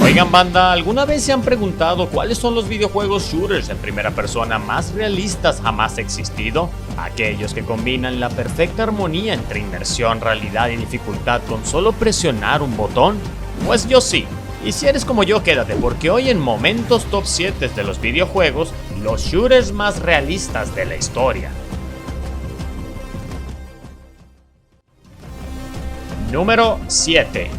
Oigan banda, ¿alguna vez se han preguntado cuáles son los videojuegos shooters en primera persona más realistas jamás existido? Aquellos que combinan la perfecta armonía entre inmersión, realidad y dificultad con solo presionar un botón. Pues yo sí. Y si eres como yo, quédate porque hoy en Momentos Top 7 de los videojuegos, los shooters más realistas de la historia. Número 7.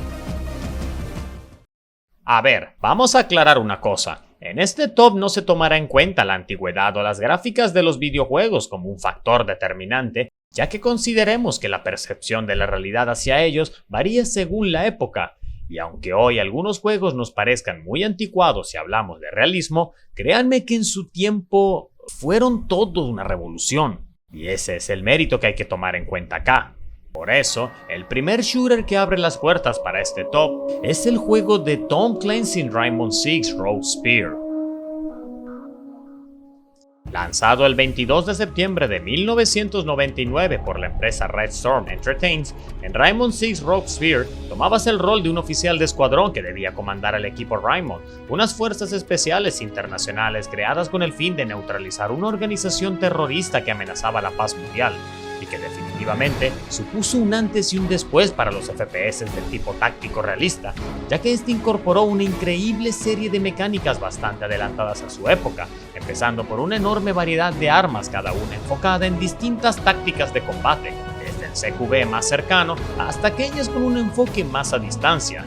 A ver, vamos a aclarar una cosa. En este top no se tomará en cuenta la antigüedad o las gráficas de los videojuegos como un factor determinante, ya que consideremos que la percepción de la realidad hacia ellos varía según la época. Y aunque hoy algunos juegos nos parezcan muy anticuados si hablamos de realismo, créanme que en su tiempo fueron todo una revolución. Y ese es el mérito que hay que tomar en cuenta acá. Por eso, el primer shooter que abre las puertas para este top es el juego de Tom Clancy Rainbow Six Rogue Spear. Lanzado el 22 de septiembre de 1999 por la empresa Red Storm Entertainment, en Rainbow Six Rogue Spear tomabas el rol de un oficial de escuadrón que debía comandar al equipo Rainbow, unas fuerzas especiales internacionales creadas con el fin de neutralizar una organización terrorista que amenazaba la paz mundial, y que definitivamente supuso un antes y un después para los FPS del tipo táctico realista, ya que este incorporó una increíble serie de mecánicas bastante adelantadas a su época, empezando por una enorme variedad de armas, cada una enfocada en distintas tácticas de combate, desde el CQB más cercano hasta aquellas con un enfoque más a distancia.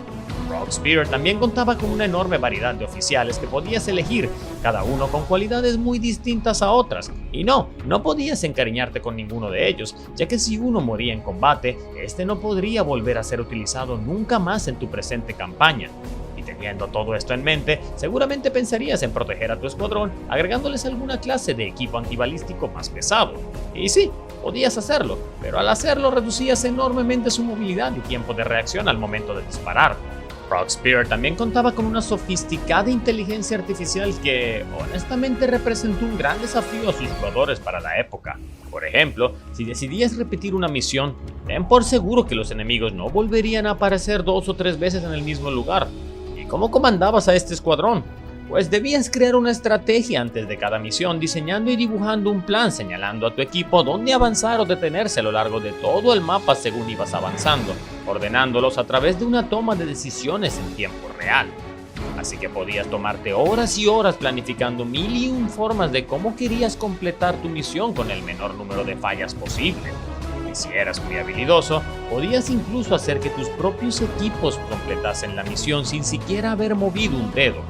Rogue Spear también contaba con una enorme variedad de oficiales que podías elegir, cada uno con cualidades muy distintas a otras, y no podías encariñarte con ninguno de ellos, ya que si uno moría en combate, este no podría volver a ser utilizado nunca más en tu presente campaña. Y teniendo todo esto en mente, seguramente pensarías en proteger a tu escuadrón agregándoles alguna clase de equipo antibalístico más pesado. Y sí, podías hacerlo, pero al hacerlo reducías enormemente su movilidad y tiempo de reacción al momento de disparar. Rogue Spear también contaba con una sofisticada inteligencia artificial que, honestamente, representó un gran desafío a sus jugadores para la época. Por ejemplo, si decidías repetir una misión, ten por seguro que los enemigos no volverían a aparecer 2 o 3 veces en el mismo lugar. ¿Y cómo comandabas a este escuadrón? Pues debías crear una estrategia antes de cada misión, diseñando y dibujando un plan, señalando a tu equipo dónde avanzar o detenerse a lo largo de todo el mapa según ibas avanzando, ordenándolos a través de una toma de decisiones en tiempo real. Así que podías tomarte horas y horas planificando 1001 formas de cómo querías completar tu misión con el menor número de fallas posible. Y si eras muy habilidoso, podías incluso hacer que tus propios equipos completasen la misión sin siquiera haber movido un dedo.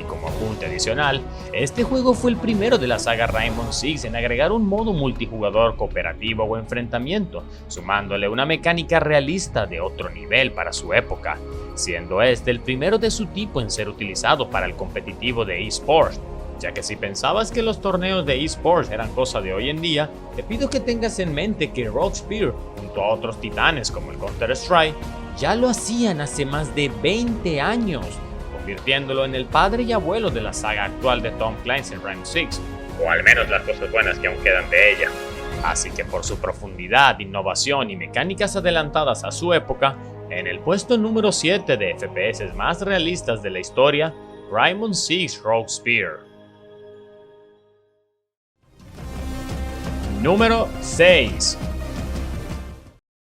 Como apunte adicional, este juego fue el primero de la saga Rainbow Six en agregar un modo multijugador cooperativo o enfrentamiento, sumándole una mecánica realista de otro nivel para su época, siendo este el primero de su tipo en ser utilizado para el competitivo de eSports, ya que si pensabas que los torneos de eSports eran cosa de hoy en día, te pido que tengas en mente que Rogue Spear, junto a otros titanes como el Counter-Strike, ya lo hacían hace más de 20 años, convirtiéndolo en el padre y abuelo de la saga actual de Tom Clancy en Rainbow Six, o al menos las cosas buenas que aún quedan de ella. Así que por su profundidad, innovación y mecánicas adelantadas a su época, en el puesto número 7 de FPS más realistas de la historia, Rainbow Six Rogue Spear. Número 6.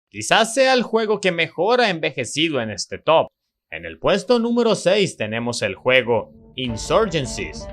Quizás sea el juego que mejor ha envejecido en este top. En el puesto número 6 tenemos el juego Insurgencies.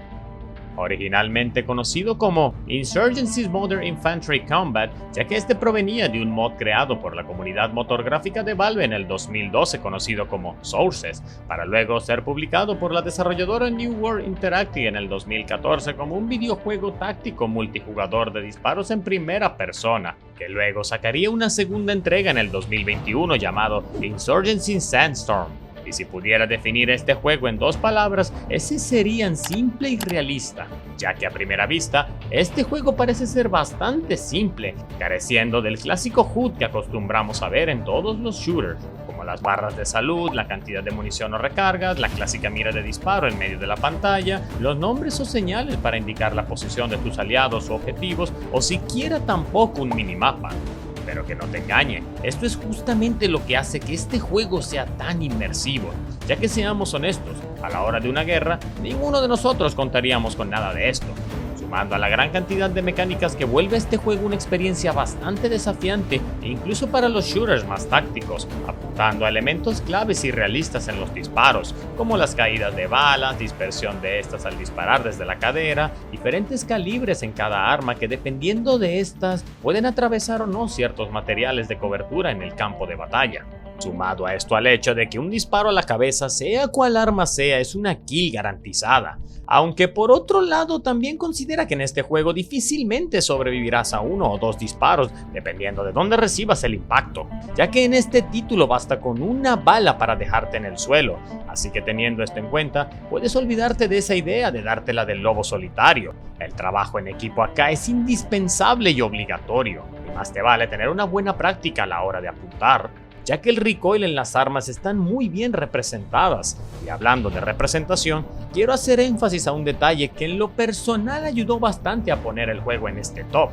Originalmente conocido como Insurgencies Modern Infantry Combat, ya que este provenía de un mod creado por la comunidad motorgráfica de Valve en el 2012 conocido como Sources, para luego ser publicado por la desarrolladora New World Interactive en el 2014 como un videojuego táctico multijugador de disparos en primera persona, que luego sacaría una segunda entrega en el 2021 llamado Insurgency Sandstorm. Y si pudiera definir este juego en 2 palabras, ese serían simple y realista, ya que a primera vista, este juego parece ser bastante simple, careciendo del clásico HUD que acostumbramos a ver en todos los shooters, como las barras de salud, la cantidad de munición o recargas, la clásica mira de disparo en medio de la pantalla, los nombres o señales para indicar la posición de tus aliados o objetivos, o siquiera tampoco un minimapa. Pero que no te engañe, esto es justamente lo que hace que este juego sea tan inmersivo, ya que seamos honestos, a la hora de una guerra, ninguno de nosotros contaríamos con nada de esto. Sumando a la gran cantidad de mecánicas que vuelve a este juego una experiencia bastante desafiante e incluso para los shooters más tácticos, apuntando a elementos claves y realistas en los disparos, como las caídas de balas, dispersión de estas al disparar desde la cadera, diferentes calibres en cada arma que dependiendo de estas pueden atravesar o no ciertos materiales de cobertura en el campo de batalla. Sumado a esto al hecho de que un disparo a la cabeza, sea cual arma sea, es una kill garantizada, aunque por otro lado también considera que en este juego difícilmente sobrevivirás a uno o dos disparos, dependiendo de dónde recibas el impacto, ya que en este título basta con una bala para dejarte en el suelo, así que teniendo esto en cuenta, puedes olvidarte de esa idea de dártela del lobo solitario. El trabajo en equipo acá es indispensable y obligatorio, y más te vale tener una buena práctica a la hora de apuntar, ya que el recoil en las armas están muy bien representadas. Y hablando de representación, quiero hacer énfasis a un detalle que en lo personal ayudó bastante a poner el juego en este top.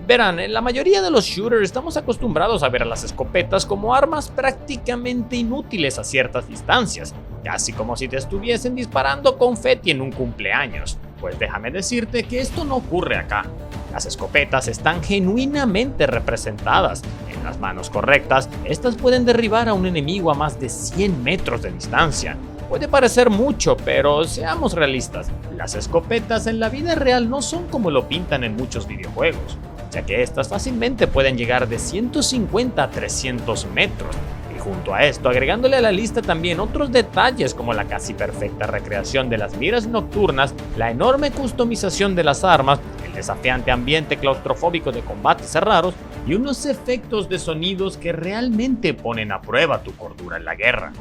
Verán, en la mayoría de los shooters estamos acostumbrados a ver a las escopetas como armas prácticamente inútiles a ciertas distancias, casi como si te estuviesen disparando confeti en un cumpleaños. Pues déjame decirte que esto no ocurre acá. Las escopetas están genuinamente representadas. En las manos correctas, estas pueden derribar a un enemigo a más de 100 metros de distancia. Puede parecer mucho, pero seamos realistas. Las escopetas en la vida real no son como lo pintan en muchos videojuegos, ya que estas fácilmente pueden llegar de 150 a 300 metros. Y junto a esto, agregándole a la lista también otros detalles como la casi perfecta recreación de las miras nocturnas, la enorme customización de las armas, el desafiante ambiente claustrofóbico de combates raros y unos efectos de sonidos que realmente ponen a prueba tu cordura en la guerra.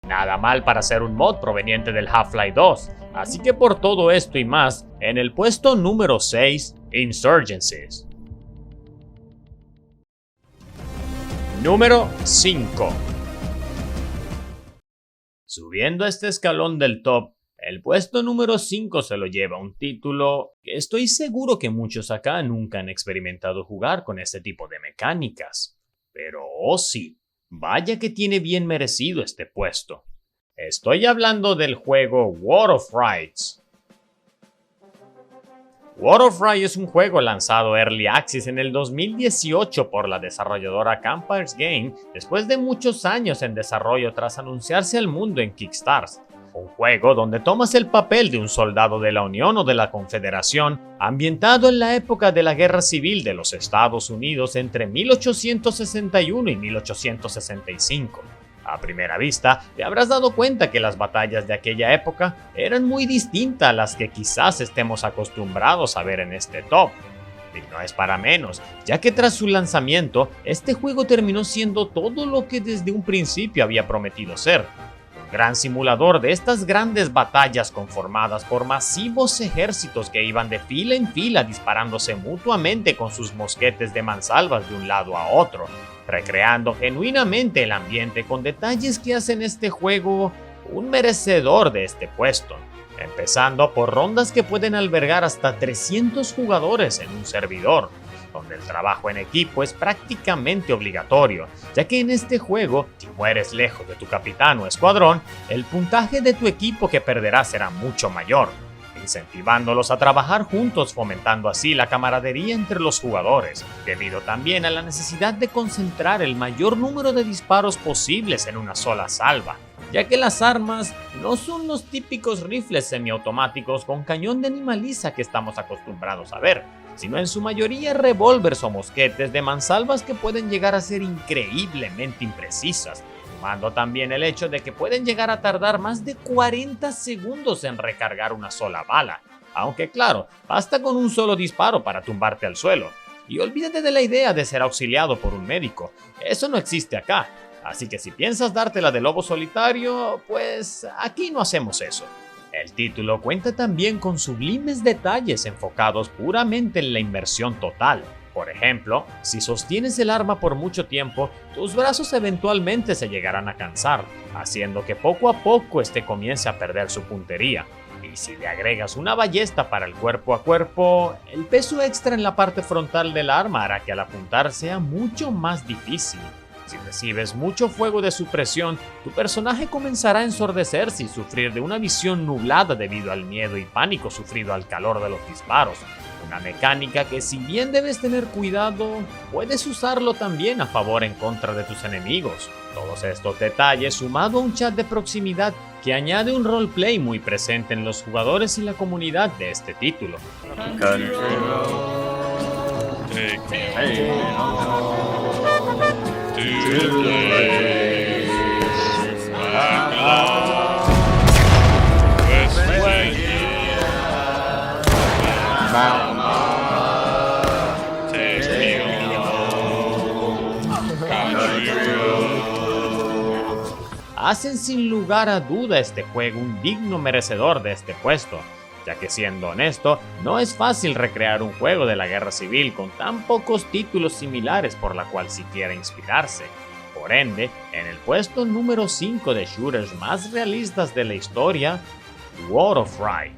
Nada mal para ser un mod proveniente del Half-Life 2, así que por todo esto y más, en el puesto número 6, Insurgencies. Número 5. Subiendo este escalón del top, el puesto número 5 se lo lleva un título que estoy seguro que muchos acá nunca han experimentado jugar con este tipo de mecánicas. Pero oh sí, vaya que tiene bien merecido este puesto. Estoy hablando del juego War of Rights. War of Rights es un juego lanzado Early Access en el 2018 por la desarrolladora Campers Game después de muchos años en desarrollo tras anunciarse al mundo en Kickstarter. Un juego donde tomas el papel de un soldado de la Unión o de la Confederación, ambientado en la época de la Guerra Civil de los Estados Unidos entre 1861 y 1865. A primera vista, te habrás dado cuenta que las batallas de aquella época eran muy distintas a las que quizás estemos acostumbrados a ver en este top. Y no es para menos, ya que tras su lanzamiento, este juego terminó siendo todo lo que desde un principio había prometido ser. Gran simulador de estas grandes batallas conformadas por masivos ejércitos que iban de fila en fila disparándose mutuamente con sus mosquetes de mansalvas de un lado a otro, recreando genuinamente el ambiente con detalles que hacen este juego un merecedor de este puesto, empezando por rondas que pueden albergar hasta 300 jugadores en un servidor, donde el trabajo en equipo es prácticamente obligatorio, ya que en este juego, si mueres lejos de tu capitán o escuadrón, el puntaje de tu equipo que perderás será mucho mayor, incentivándolos a trabajar juntos, fomentando así la camaradería entre los jugadores, debido también a la necesidad de concentrar el mayor número de disparos posibles en una sola salva, ya que las armas no son los típicos rifles semiautomáticos con cañón de animaliza que estamos acostumbrados a ver, sino en su mayoría revólveres o mosquetes de mansalvas que pueden llegar a ser increíblemente imprecisas, sumando también el hecho de que pueden llegar a tardar más de 40 segundos en recargar una sola bala, aunque claro, basta con un solo disparo para tumbarte al suelo. Y olvídate de la idea de ser auxiliado por un médico, eso no existe acá. Así que si piensas dártela de lobo solitario, pues aquí no hacemos eso. El título cuenta también con sublimes detalles enfocados puramente en la inmersión total. Por ejemplo, si sostienes el arma por mucho tiempo, tus brazos eventualmente se llegarán a cansar, haciendo que poco a poco este comience a perder su puntería. Y si le agregas una ballesta para el cuerpo a cuerpo, el peso extra en la parte frontal del arma hará que al apuntar sea mucho más difícil. Si recibes mucho fuego de supresión, tu personaje comenzará a ensordecerse y sufrir de una visión nublada debido al miedo y pánico sufrido al calor de los disparos. Una mecánica que, si bien debes tener cuidado, puedes usarlo también a favor en contra de tus enemigos. Todos estos detalles sumado a un chat de proximidad que añade un roleplay muy presente en los jugadores y la comunidad de este título. Hacen sin lugar a duda este juego un digno merecedor de este puesto, ya que siendo honesto, no es fácil recrear un juego de la guerra civil con tan pocos títulos similares por la cual siquiera inspirarse. Por ende, en el puesto número 5 de shooters más realistas de la historia, World of Ride.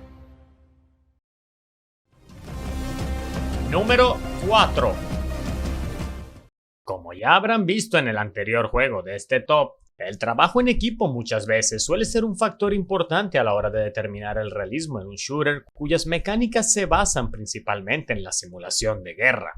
Número 4. Como ya habrán visto en el anterior juego de este top, el trabajo en equipo muchas veces suele ser un factor importante a la hora de determinar el realismo en un shooter cuyas mecánicas se basan principalmente en la simulación de guerra.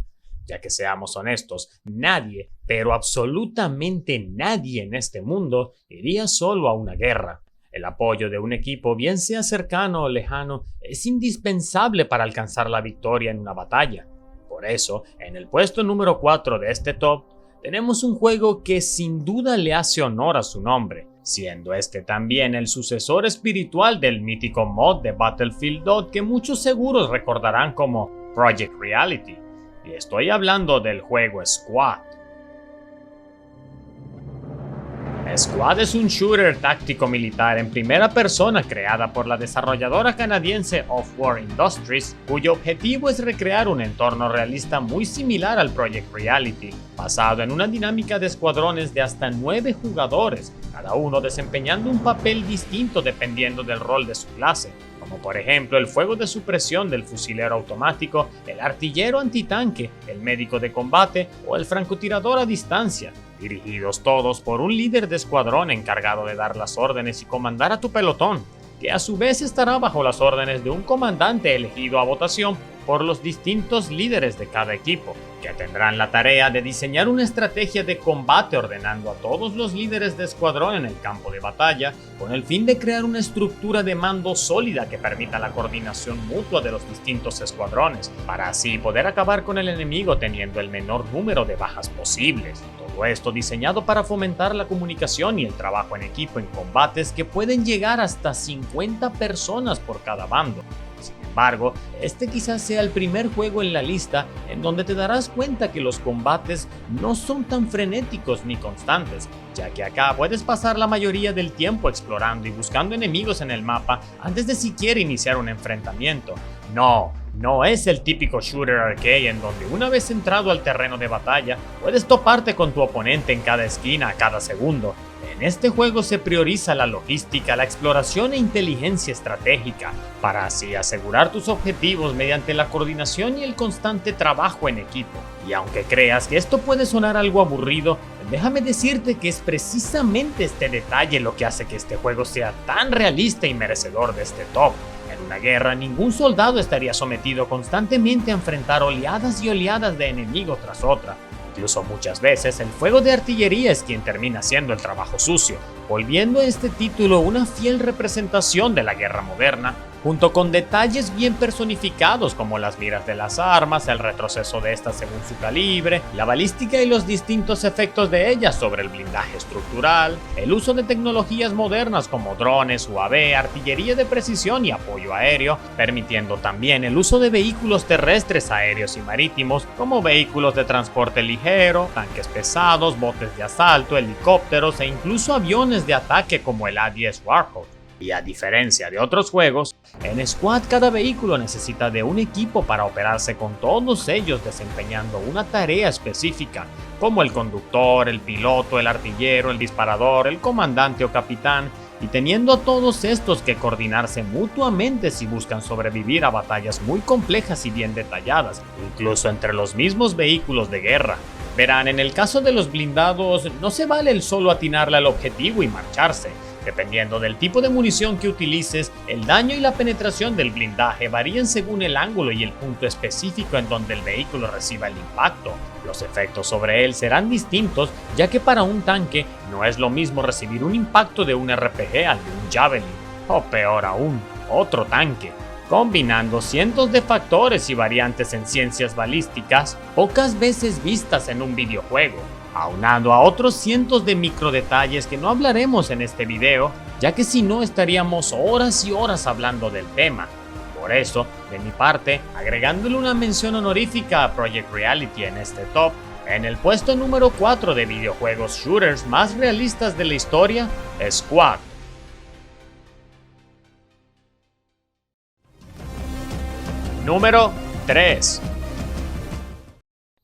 Ya que seamos honestos, nadie, pero absolutamente nadie en este mundo iría solo a una guerra. El apoyo de un equipo, bien sea cercano o lejano, es indispensable para alcanzar la victoria en una batalla. Por eso, en el puesto número 4 de este top, tenemos un juego que sin duda le hace honor a su nombre, siendo este también el sucesor espiritual del mítico mod de Battlefield 2 que muchos seguros recordarán como Project Reality. Y estoy hablando del juego Squad. Squad es un shooter táctico militar en primera persona creada por la desarrolladora canadiense Off-War Industries, cuyo objetivo es recrear un entorno realista muy similar al Project Reality, basado en una dinámica de escuadrones de hasta 9 jugadores, cada uno desempeñando un papel distinto dependiendo del rol de su clase, como por ejemplo el fuego de supresión del fusilero automático, el artillero antitanque, el médico de combate o el francotirador a distancia, dirigidos todos por un líder de escuadrón encargado de dar las órdenes y comandar a tu pelotón, que a su vez estará bajo las órdenes de un comandante elegido a votación por los distintos líderes de cada equipo, que tendrán la tarea de diseñar una estrategia de combate ordenando a todos los líderes de escuadrón en el campo de batalla, con el fin de crear una estructura de mando sólida que permita la coordinación mutua de los distintos escuadrones, para así poder acabar con el enemigo teniendo el menor número de bajas posibles. Todo esto diseñado para fomentar la comunicación y el trabajo en equipo en combates que pueden llegar hasta 50 personas por cada bando. Sin embargo, este quizás sea el primer juego en la lista en donde te darás cuenta que los combates no son tan frenéticos ni constantes, ya que acá puedes pasar la mayoría del tiempo explorando y buscando enemigos en el mapa antes de siquiera iniciar un enfrentamiento. No es el típico shooter arcade en donde una vez entrado al terreno de batalla, puedes toparte con tu oponente en cada esquina a cada segundo. En este juego se prioriza la logística, la exploración e inteligencia estratégica, para así asegurar tus objetivos mediante la coordinación y el constante trabajo en equipo. Y aunque creas que esto puede sonar algo aburrido, déjame decirte que es precisamente este detalle lo que hace que este juego sea tan realista y merecedor de este top. En una guerra, ningún soldado estaría sometido constantemente a enfrentar oleadas y oleadas de enemigos tras otra. Incluso muchas veces el fuego de artillería es quien termina haciendo el trabajo sucio, volviendo a este título una fiel representación de la guerra moderna, junto con detalles bien personificados como las miras de las armas, el retroceso de estas según su calibre, la balística y los distintos efectos de ellas sobre el blindaje estructural, el uso de tecnologías modernas como drones, UAV, artillería de precisión y apoyo aéreo, permitiendo también el uso de vehículos terrestres, aéreos y marítimos como vehículos de transporte ligero, tanques pesados, botes de asalto, helicópteros e incluso aviones de ataque como el A-10 Warthog. Y a diferencia de otros juegos, en Squad cada vehículo necesita de un equipo para operarse con todos ellos desempeñando una tarea específica, como el conductor, el piloto, el artillero, el disparador, el comandante o capitán, y teniendo a todos estos que coordinarse mutuamente si buscan sobrevivir a batallas muy complejas y bien detalladas, incluso entre los mismos vehículos de guerra. Verán, en el caso de los blindados, no se vale el solo atinarle al objetivo y marcharse. Dependiendo del tipo de munición que utilices, el daño y la penetración del blindaje varían según el ángulo y el punto específico en donde el vehículo reciba el impacto. Los efectos sobre él serán distintos, ya que para un tanque no es lo mismo recibir un impacto de un RPG al de un Javelin, o peor aún, otro tanque. Combinando cientos de factores y variantes en ciencias balísticas, pocas veces vistas en un videojuego, aunado a otros cientos de microdetalles que no hablaremos en este video, ya que si no estaríamos horas y horas hablando del tema. Por eso, de mi parte, agregándole una mención honorífica a Project Reality en este top, en el puesto número 4 de videojuegos shooters más realistas de la historia, Squad. Número 3.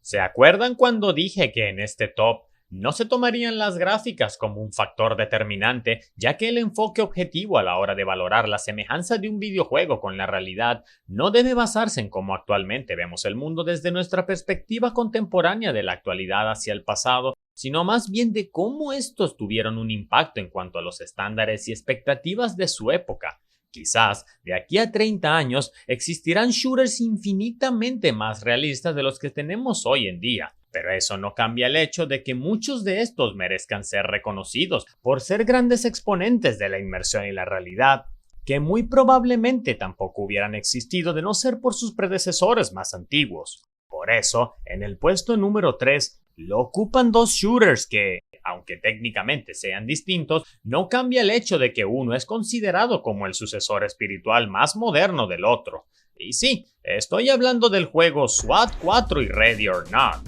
¿Se acuerdan cuando dije que en este top no se tomarían las gráficas como un factor determinante, ya que el enfoque objetivo a la hora de valorar la semejanza de un videojuego con la realidad no debe basarse en cómo actualmente vemos el mundo desde nuestra perspectiva contemporánea de la actualidad hacia el pasado, sino más bien de cómo estos tuvieron un impacto en cuanto a los estándares y expectativas de su época? Quizás de aquí a 30 años existirán shooters infinitamente más realistas de los que tenemos hoy en día, pero eso no cambia el hecho de que muchos de estos merezcan ser reconocidos por ser grandes exponentes de la inmersión y la realidad, que muy probablemente tampoco hubieran existido de no ser por sus predecesores más antiguos. Por eso, en el puesto número 3, lo ocupan dos shooters que, aunque técnicamente sean distintos, no cambia el hecho de que uno es considerado como el sucesor espiritual más moderno del otro. Y sí, estoy hablando del juego SWAT 4 y Ready or Not.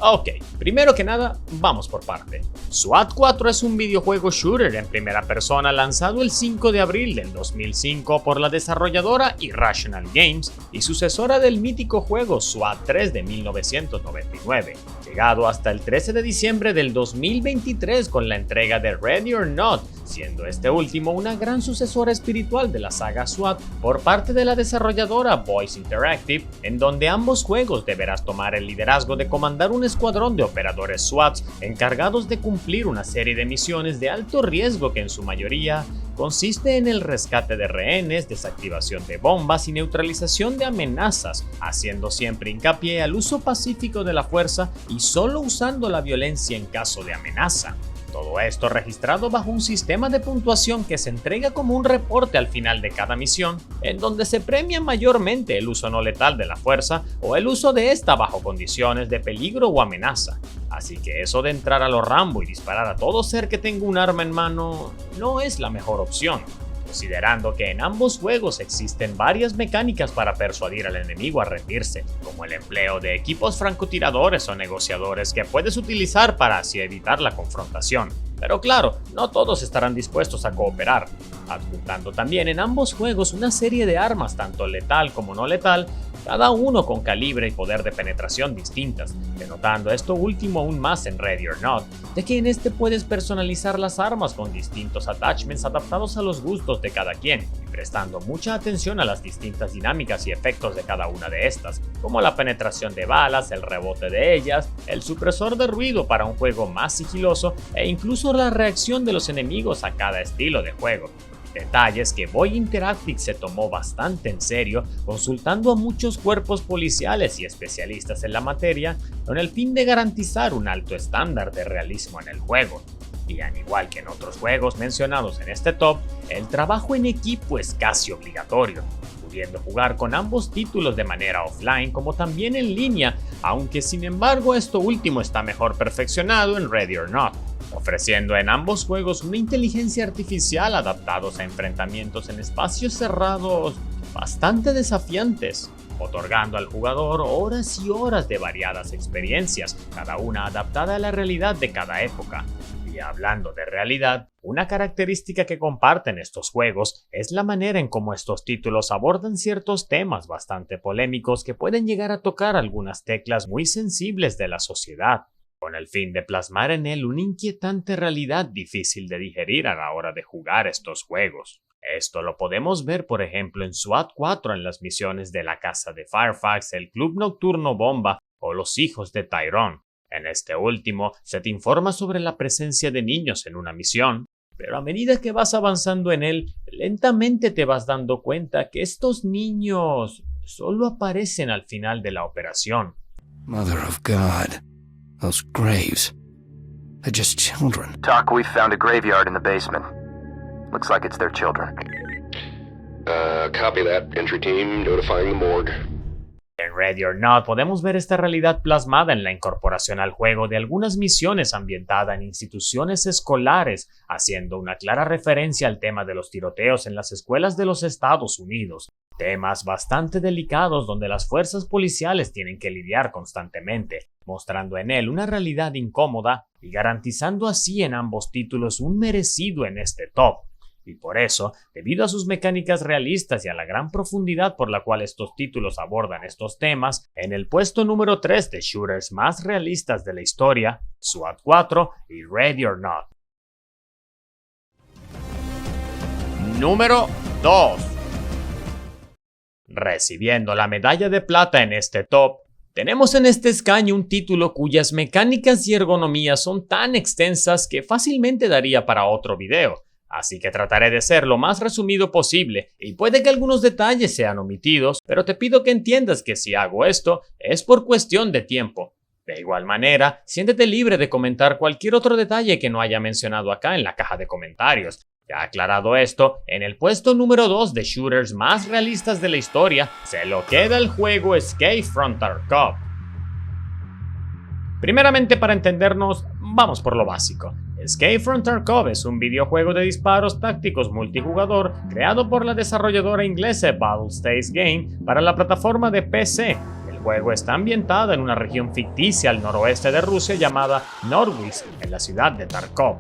Ok, primero que nada, vamos por parte. SWAT 4 es un videojuego shooter en primera persona lanzado el 5 de abril del 2005 por la desarrolladora Irrational Games y sucesora del mítico juego SWAT 3 de 1999, llegado hasta el 13 de diciembre del 2023 con la entrega de Ready or Not, siendo este último una gran sucesora espiritual de la saga SWAT por parte de la desarrolladora Voice Interactive, en donde ambos juegos deberás tomar el liderazgo de comandar un escuadrón de operadores SWAT encargados de cumplir una serie de misiones de alto riesgo que en su mayoría consiste en el rescate de rehenes, desactivación de bombas y neutralización de amenazas, haciendo siempre hincapié al uso pacífico de la fuerza y solo usando la violencia en caso de amenaza. Todo esto registrado bajo un sistema de puntuación que se entrega como un reporte al final de cada misión, en donde se premia mayormente el uso no letal de la fuerza o el uso de esta bajo condiciones de peligro o amenaza. Así que eso de entrar a lo Rambo y disparar a todo ser que tenga un arma en mano no es la mejor opción, considerando que en ambos juegos existen varias mecánicas para persuadir al enemigo a rendirse, como el empleo de equipos francotiradores o negociadores que puedes utilizar para así evitar la confrontación. Pero claro, no todos estarán dispuestos a cooperar, adjuntando también en ambos juegos una serie de armas tanto letal como no letal, cada uno con calibre y poder de penetración distintas, denotando esto último aún más en Ready or Not, de que en este puedes personalizar las armas con distintos attachments adaptados a los gustos de cada quien, y prestando mucha atención a las distintas dinámicas y efectos de cada una de estas, como la penetración de balas, el rebote de ellas, el supresor de ruido para un juego más sigiloso e incluso la reacción de los enemigos a cada estilo de juego. Detalles que Voice Interactive se tomó bastante en serio, consultando a muchos cuerpos policiales y especialistas en la materia, con el fin de garantizar un alto estándar de realismo en el juego. Y al igual que en otros juegos mencionados en este top, el trabajo en equipo es casi obligatorio, pudiendo jugar con ambos títulos de manera offline como también en línea, aunque sin embargo esto último está mejor perfeccionado en Ready or Not, ofreciendo en ambos juegos una inteligencia artificial adaptados a enfrentamientos en espacios cerrados bastante desafiantes, otorgando al jugador horas y horas de variadas experiencias, cada una adaptada a la realidad de cada época. Y hablando de realidad, una característica que comparten estos juegos es la manera en cómo estos títulos abordan ciertos temas bastante polémicos que pueden llegar a tocar algunas teclas muy sensibles de la sociedad, con el fin de plasmar en él una inquietante realidad difícil de digerir a la hora de jugar estos juegos. Esto lo podemos ver por ejemplo en SWAT 4 en las misiones de la Casa de Fairfax, el Club Nocturno Bomba o los Hijos de Tyrone. En este último se te informa sobre la presencia de niños en una misión, pero a medida que vas avanzando en él, lentamente te vas dando cuenta que estos niños solo aparecen al final de la operación. Mother of God, those graves, they're just children. Doc, we found a graveyard in the basement. Looks like it's their children. Copy that. Entry team notifying the morgue. En Ready or Not podemos ver esta realidad plasmada en la incorporación al juego de algunas misiones ambientadas en instituciones escolares, haciendo una clara referencia al tema de los tiroteos en las escuelas de los Estados Unidos, temas bastante delicados donde las fuerzas policiales tienen que lidiar constantemente, mostrando en él una realidad incómoda y garantizando así en ambos títulos un merecido en este top. Y por eso, debido a sus mecánicas realistas y a la gran profundidad por la cual estos títulos abordan estos temas, en el puesto número 3 de shooters más realistas de la historia, SWAT 4 y Ready or Not. Número 2. Recibiendo la medalla de plata en este top, tenemos en este escaño un título cuyas mecánicas y ergonomía son tan extensas que fácilmente daría para otro video. Así que trataré de ser lo más resumido posible y puede que algunos detalles sean omitidos, pero te pido que entiendas que si hago esto es por cuestión de tiempo. De igual manera, siéntete libre de comentar cualquier otro detalle que no haya mencionado acá en la caja de comentarios. Ya aclarado esto, en el puesto número 2 de shooters más realistas de la historia se lo queda el juego Escape from Tarkov. Primeramente, para entendernos, vamos por lo básico. Escape from Tarkov es un videojuego de disparos tácticos multijugador creado por la desarrolladora inglesa Battlestage Game para la plataforma de PC. El juego está ambientado en una región ficticia al noroeste de Rusia llamada Norwich, en la ciudad de Tarkov,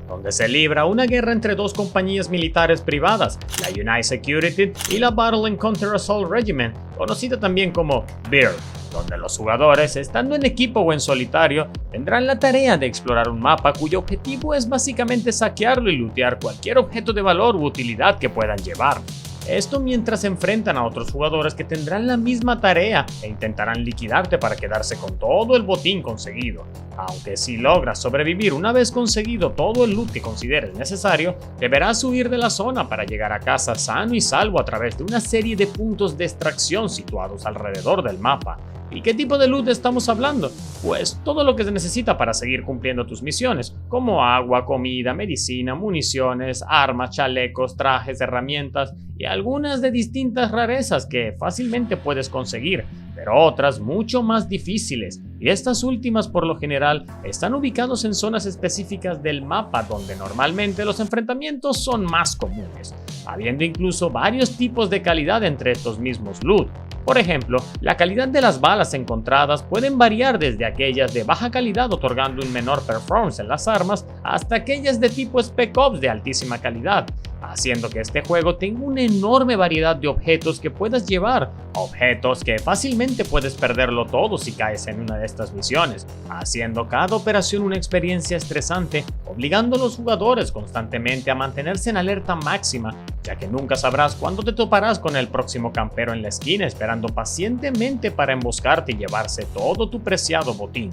donde se libra una guerra entre dos compañías militares privadas, la United Security y la Battle and Counter Assault Regiment, conocida también como BIR, donde los jugadores, estando en equipo o en solitario, tendrán la tarea de explorar un mapa cuyo objetivo es básicamente saquearlo y lootear cualquier objeto de valor u utilidad que puedan llevar. Esto mientras se enfrentan a otros jugadores que tendrán la misma tarea e intentarán liquidarte para quedarse con todo el botín conseguido. Aunque si logras sobrevivir una vez conseguido todo el loot que consideres necesario, deberás huir de la zona para llegar a casa sano y salvo a través de una serie de puntos de extracción situados alrededor del mapa. ¿Y qué tipo de loot estamos hablando? Pues todo lo que se necesita para seguir cumpliendo tus misiones, como agua, comida, medicina, municiones, armas, chalecos, trajes, herramientas y algunas de distintas rarezas que fácilmente puedes conseguir, pero otras mucho más difíciles, y estas últimas por lo general están ubicados en zonas específicas del mapa donde normalmente los enfrentamientos son más comunes, habiendo incluso varios tipos de calidad entre estos mismos loot. Por ejemplo, la calidad de las balas encontradas pueden variar desde aquellas de baja calidad otorgando un menor performance en las armas hasta aquellas de tipo Spec Ops de altísima calidad, haciendo que este juego tenga una enorme variedad de objetos que puedas llevar, objetos que fácilmente puedes perderlo todo si caes en una de estas misiones, haciendo cada operación una experiencia estresante, obligando a los jugadores constantemente a mantenerse en alerta máxima, ya que nunca sabrás cuándo te toparás con el próximo campero en la esquina esperando pacientemente para emboscarte y llevarse todo tu preciado botín.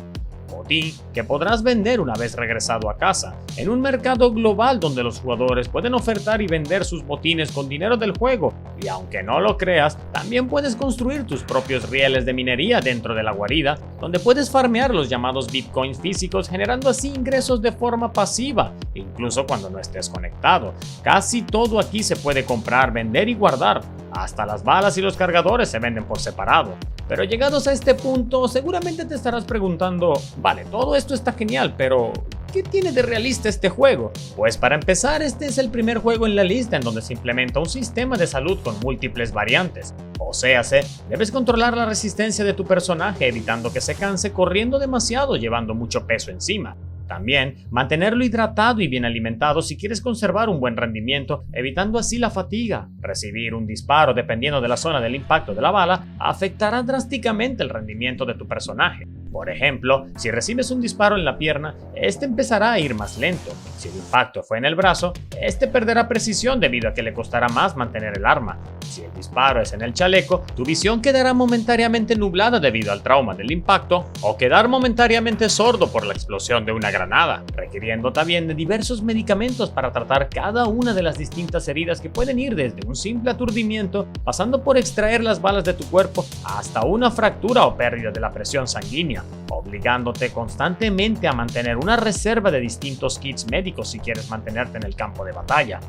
botín que podrás vender una vez regresado a casa, en un mercado global donde los jugadores pueden ofertar y vender sus botines con dinero del juego, y aunque no lo creas, también puedes construir tus propios rieles de minería dentro de la guarida, donde puedes farmear los llamados bitcoins físicos, generando así ingresos de forma pasiva, incluso cuando no estés conectado. Casi todo aquí se puede comprar, vender y guardar. Hasta las balas y los cargadores se venden por separado. Pero llegados a este punto, seguramente te estarás preguntando, vale, todo esto está genial, pero ¿qué tiene de realista este juego? Pues para empezar, este es el primer juego en la lista en donde se implementa un sistema de salud con múltiples variantes. O sea, debes controlar la resistencia de tu personaje evitando que se canse corriendo demasiado, llevando mucho peso encima. También, mantenerlo hidratado y bien alimentado si quieres conservar un buen rendimiento, evitando así la fatiga. Recibir un disparo dependiendo de la zona del impacto de la bala afectará drásticamente el rendimiento de tu personaje. Por ejemplo, si recibes un disparo en la pierna, este empezará a ir más lento. Si el impacto fue en el brazo, este perderá precisión debido a que le costará más mantener el arma. Si el disparo es en el chaleco, tu visión quedará momentáneamente nublada debido al trauma del impacto, o quedar momentáneamente sordo por la explosión de una granada, requiriendo también de diversos medicamentos para tratar cada una de las distintas heridas que pueden ir desde un simple aturdimiento, pasando por extraer las balas de tu cuerpo, hasta una fractura o pérdida de la presión sanguínea, obligándote constantemente a mantener una reserva de distintos kits médicos si quieres mantenerte en el campo de batalla.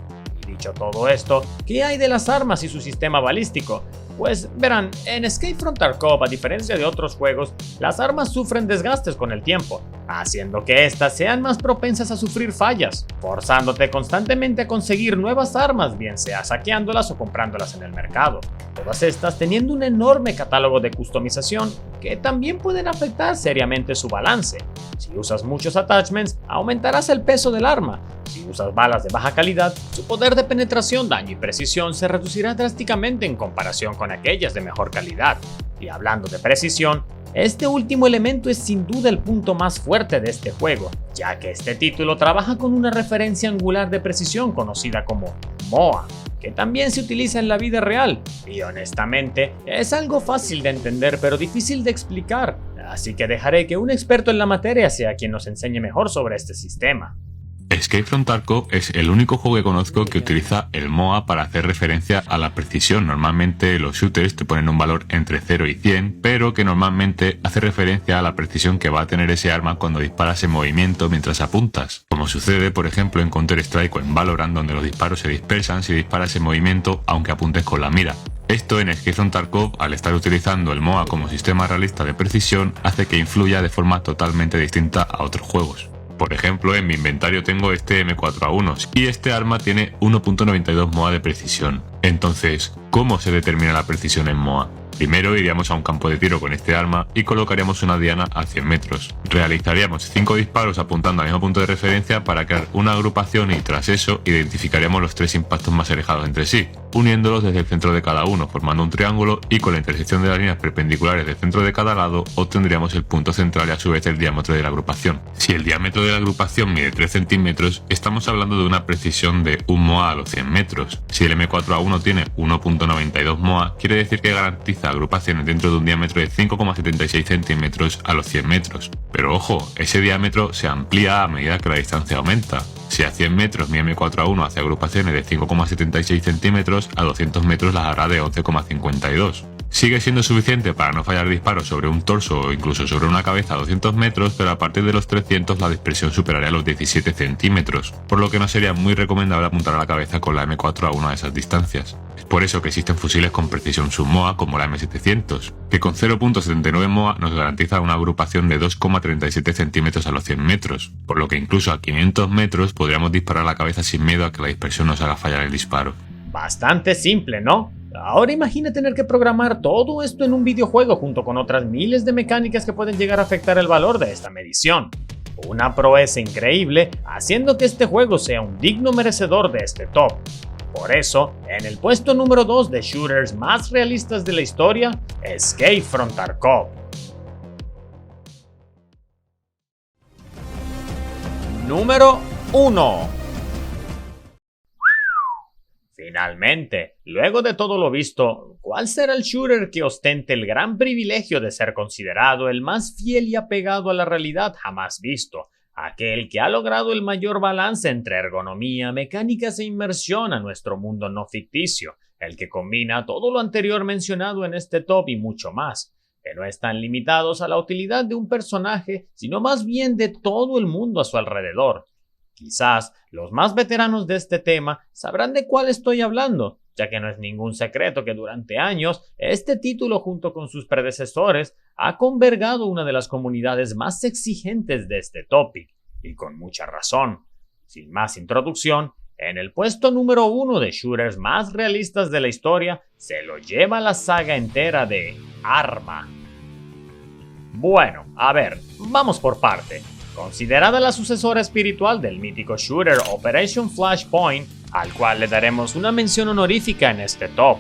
Y dicho todo esto, ¿qué hay de las armas y su sistema balístico? Pues verán, en Escape from Tarkov, a diferencia de otros juegos, las armas sufren desgastes con el tiempo, haciendo que éstas sean más propensas a sufrir fallas, forzándote constantemente a conseguir nuevas armas, bien sea saqueándolas o comprándolas en el mercado. Todas estas teniendo un enorme catálogo de customización que también pueden afectar seriamente su balance. Si usas muchos attachments, aumentarás el peso del arma. Si usas balas de baja calidad, su poder de penetración, daño y precisión se reducirá drásticamente en comparación con aquellas de mejor calidad. Y hablando de precisión, este último elemento es sin duda el punto más fuerte de este juego, ya que este título trabaja con una referencia angular de precisión conocida como MOA, que también se utiliza en la vida real, y honestamente es algo fácil de entender pero difícil de explicar, así que dejaré que un experto en la materia sea quien nos enseñe mejor sobre este sistema. Escape from Tarkov es el único juego que conozco que utiliza el MOA para hacer referencia a la precisión. Normalmente los shooters te ponen un valor entre 0 y 100, pero que normalmente hace referencia a la precisión que va a tener ese arma cuando disparas en movimiento mientras apuntas, como sucede por ejemplo en Counter-Strike o en Valorant, donde los disparos se dispersan si disparas en movimiento aunque apuntes con la mira. Esto en Escape from Tarkov, al estar utilizando el MOA como sistema realista de precisión, hace que influya de forma totalmente distinta a otros juegos. Por ejemplo, en mi inventario tengo este M4A1 y este arma tiene 1.92 MOA de precisión. Entonces, ¿cómo se determina la precisión en MOA? Primero iríamos a un campo de tiro con este arma y colocaríamos una diana a 100 metros. Realizaríamos 5 disparos apuntando al mismo punto de referencia para crear una agrupación y tras eso identificaríamos los 3 impactos más alejados entre sí, uniéndolos desde el centro de cada uno, formando un triángulo y con la intersección de las líneas perpendiculares del centro de cada lado obtendríamos el punto central y a su vez el diámetro de la agrupación. Si el diámetro de la agrupación mide 3 centímetros, estamos hablando de una precisión de 1 MOA a los 100 metros. Si el M4A1 tiene 1.92 MOA, quiere decir que garantiza agrupaciones dentro de un diámetro de 5,76 centímetros a los 100 metros. Pero ojo, ese diámetro se amplía a medida que la distancia aumenta. Si a 100 metros mi M4A1 hace agrupaciones de 5,76 centímetros, a 200 metros las hará de 11,52. Sigue siendo suficiente para no fallar disparos sobre un torso o incluso sobre una cabeza a 200 metros, pero a partir de los 300 la dispersión superaría los 17 centímetros, por lo que no sería muy recomendable apuntar a la cabeza con la M4A1 a esas distancias. Es por eso que existen fusiles con precisión sub-MOA como la M700, que con 0.79 MOA nos garantiza una agrupación de 2,37 centímetros a los 100 metros, por lo que incluso a 500 metros podríamos disparar a la cabeza sin miedo a que la dispersión nos haga fallar el disparo. Bastante simple, ¿no? Ahora imagina tener que programar todo esto en un videojuego junto con otras miles de mecánicas que pueden llegar a afectar el valor de esta medición. Una proeza increíble, haciendo que este juego sea un digno merecedor de este top. Por eso, en el puesto número 2 de shooters más realistas de la historia, Escape from Tarkov. Número 1. Finalmente, luego de todo lo visto, ¿cuál será el shooter que ostente el gran privilegio de ser considerado el más fiel y apegado a la realidad jamás visto? Aquel que ha logrado el mayor balance entre ergonomía, mecánicas e inmersión a nuestro mundo no ficticio, el que combina todo lo anterior mencionado en este top y mucho más, que no están limitados a la utilidad de un personaje, sino más bien de todo el mundo a su alrededor. Quizás los más veteranos de este tema sabrán de cuál estoy hablando, ya que no es ningún secreto que durante años este título junto con sus predecesores ha convergado una de las comunidades más exigentes de este topic, y con mucha razón. Sin más introducción, en el puesto número 1 de shooters más realistas de la historia se lo lleva la saga entera de Arma. Bueno, a ver, vamos por parte. Considerada la sucesora espiritual del mítico shooter Operation Flashpoint, al cual le daremos una mención honorífica en este top.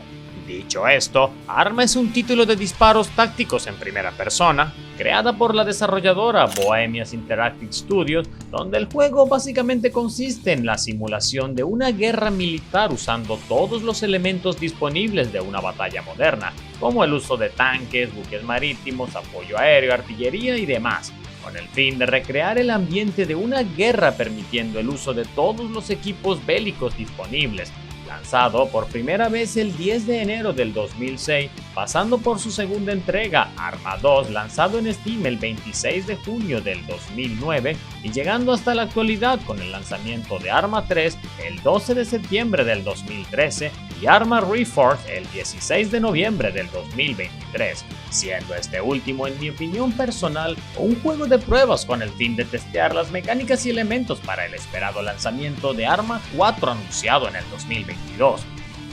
Dicho esto, Arma es un título de disparos tácticos en primera persona, creada por la desarrolladora Bohemians Interactive Studios, donde el juego básicamente consiste en la simulación de una guerra militar usando todos los elementos disponibles de una batalla moderna, como el uso de tanques, buques marítimos, apoyo aéreo, artillería y demás, con el fin de recrear el ambiente de una guerra permitiendo el uso de todos los equipos bélicos disponibles. Lanzado por primera vez el 10 de enero del 2006, pasando por su segunda entrega, Arma 2, lanzado en Steam el 26 de junio del 2009, y llegando hasta la actualidad con el lanzamiento de Arma 3 el 12 de septiembre del 2013 y Arma Reforged el 16 de noviembre del 2023, siendo este último, en mi opinión personal, un juego de pruebas con el fin de testear las mecánicas y elementos para el esperado lanzamiento de Arma 4 anunciado en el 2022.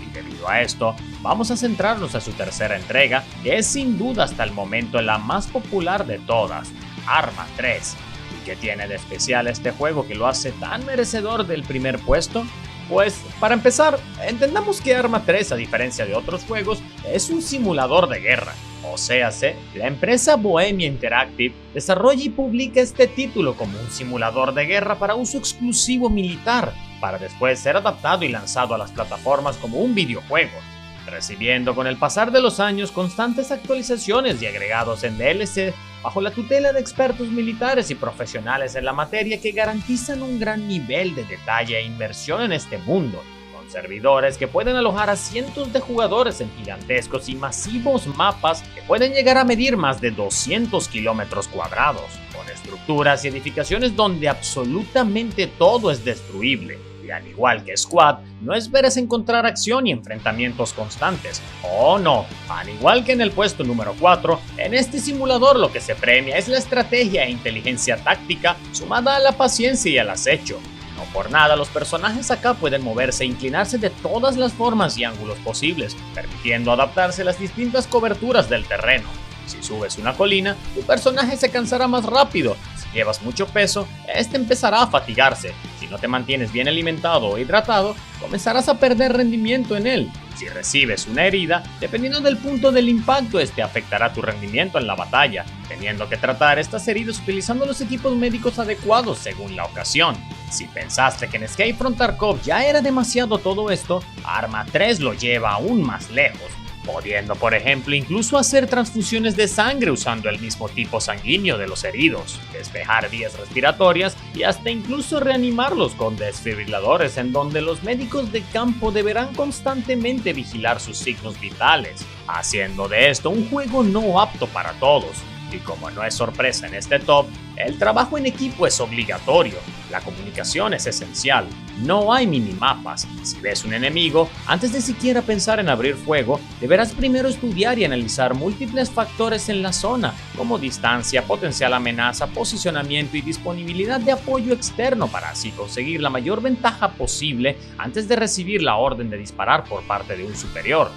Y debido a esto, vamos a centrarnos en su tercera entrega, que es sin duda hasta el momento la más popular de todas, Arma 3. ¿Y qué tiene de especial este juego que lo hace tan merecedor del primer puesto? Pues, para empezar, entendamos que Arma 3, a diferencia de otros juegos, es un simulador de guerra. O sea, la empresa Bohemia Interactive desarrolla y publica este título como un simulador de guerra para uso exclusivo militar, para después ser adaptado y lanzado a las plataformas como un videojuego, recibiendo con el pasar de los años constantes actualizaciones y agregados en DLC bajo la tutela de expertos militares y profesionales en la materia que garantizan un gran nivel de detalle e inmersión en este mundo, con servidores que pueden alojar a cientos de jugadores en gigantescos y masivos mapas que pueden llegar a medir más de 200 kilómetros cuadrados, con estructuras y edificaciones donde absolutamente todo es destruible. Y al igual que Squad, no esperes encontrar acción y enfrentamientos constantes. Oh no, al igual que en el puesto número 4, en este simulador lo que se premia es la estrategia e inteligencia táctica sumada a la paciencia y al acecho. No por nada los personajes acá pueden moverse e inclinarse de todas las formas y ángulos posibles, permitiendo adaptarse a las distintas coberturas del terreno. Si subes una colina, tu personaje se cansará más rápido. Si llevas mucho peso, este empezará a fatigarse. Si no te mantienes bien alimentado o hidratado, comenzarás a perder rendimiento en él. Si recibes una herida, dependiendo del punto del impacto, este afectará tu rendimiento en la batalla, teniendo que tratar estas heridas utilizando los equipos médicos adecuados según la ocasión. Si pensaste que en Escape from Tarkov ya era demasiado todo esto, Arma 3 lo lleva aún más lejos, pudiendo por ejemplo incluso hacer transfusiones de sangre usando el mismo tipo sanguíneo de los heridos, despejar vías respiratorias y hasta incluso reanimarlos con desfibriladores en donde los médicos de campo deberán constantemente vigilar sus signos vitales, haciendo de esto un juego no apto para todos. Y como no es sorpresa en este top, el trabajo en equipo es obligatorio, la comunicación es esencial, no hay minimapas. Si ves un enemigo, antes de siquiera pensar en abrir fuego, deberás primero estudiar y analizar múltiples factores en la zona, como distancia, potencial amenaza, posicionamiento y disponibilidad de apoyo externo para así conseguir la mayor ventaja posible antes de recibir la orden de disparar por parte de un superior.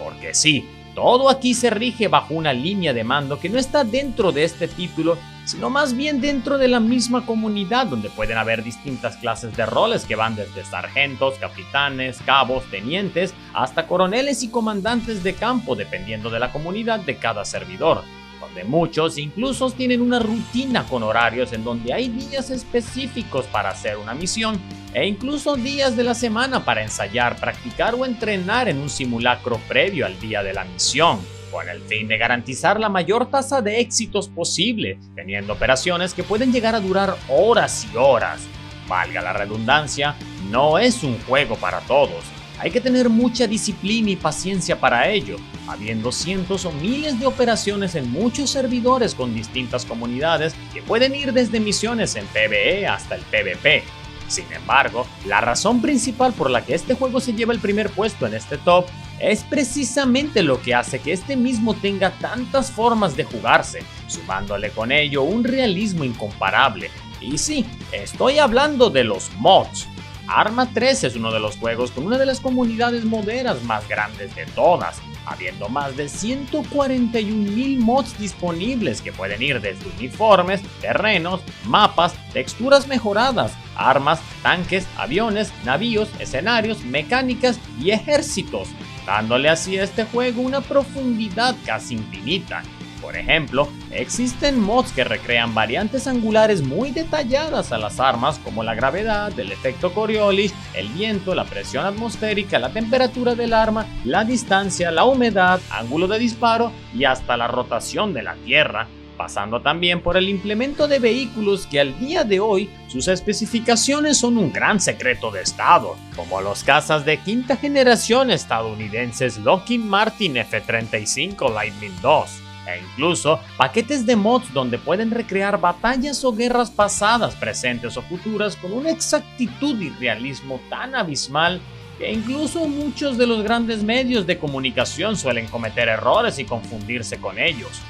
Porque sí, todo aquí se rige bajo una línea de mando que no está dentro de este título, sino más bien dentro de la misma comunidad, donde pueden haber distintas clases de roles que van desde sargentos, capitanes, cabos, tenientes, hasta coroneles y comandantes de campo, dependiendo de la comunidad de cada servidor. donde muchos incluso tienen una rutina con horarios en donde hay días específicos para hacer una misión e incluso días de la semana para ensayar, practicar o entrenar en un simulacro previo al día de la misión, con el fin de garantizar la mayor tasa de éxitos posible, teniendo operaciones que pueden llegar a durar horas y horas. Valga la redundancia, no es un juego para todos. Hay que tener mucha disciplina y paciencia para ello, habiendo cientos o miles de operaciones en muchos servidores con distintas comunidades que pueden ir desde misiones en PvE hasta el PvP. Sin embargo, la razón principal por la que este juego se lleva el primer puesto en este top es precisamente lo que hace que este mismo tenga tantas formas de jugarse, sumándole con ello un realismo incomparable. Y sí, estoy hablando de los mods. Arma 3 es uno de los juegos con una de las comunidades moderas más grandes de todas, habiendo más de 141,000 mods disponibles que pueden ir desde uniformes, terrenos, mapas, texturas mejoradas, armas, tanques, aviones, navíos, escenarios, mecánicas y ejércitos, dándole así a este juego una profundidad casi infinita. Por ejemplo, existen mods que recrean variantes angulares muy detalladas a las armas como la gravedad, el efecto Coriolis, el viento, la presión atmosférica, la temperatura del arma, la distancia, la humedad, ángulo de disparo y hasta la rotación de la Tierra, pasando también por el implemento de vehículos que al día de hoy sus especificaciones son un gran secreto de estado, como los cazas de quinta generación estadounidenses Lockheed Martin F-35 Lightning II. E incluso paquetes de mods donde pueden recrear batallas o guerras pasadas, presentes o futuras con una exactitud y realismo tan abismal que incluso muchos de los grandes medios de comunicación suelen cometer errores y confundirse con ellos.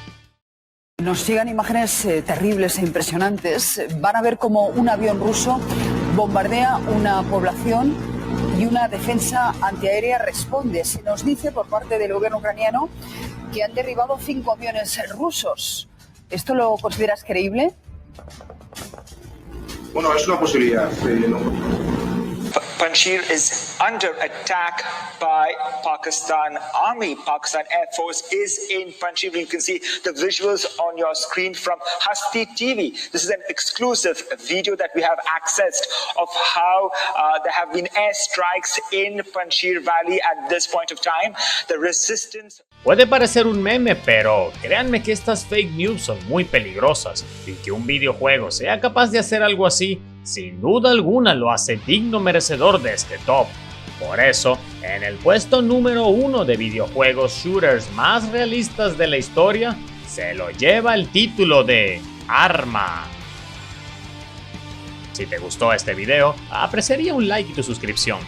Nos llegan imágenes terribles e impresionantes. Van a ver cómo un avión ruso bombardea una población y una defensa antiaérea responde. Se nos dice por parte del gobierno ucraniano que han derribado 5 aviones rusos. ¿Esto lo consideras creíble? Bueno, es una posibilidad. Panjshir is under attack by Pakistan Army. Pakistan Air Force is in Panjshir. You can see the visuals on your screen from Hasti TV. This is an exclusive video that we have accessed of how there have been airstrikes in Panjshir Valley at this point of time. The resistance... Puede parecer un meme, pero créanme que estas fake news son muy peligrosas y que un videojuego sea capaz de hacer algo así, sin duda alguna lo hace digno merecedor de este top. Por eso, en el puesto número 1 de videojuegos shooters más realistas de la historia, se lo lleva el título de Arma. Si te gustó este video, apreciaría un like y tu suscripción.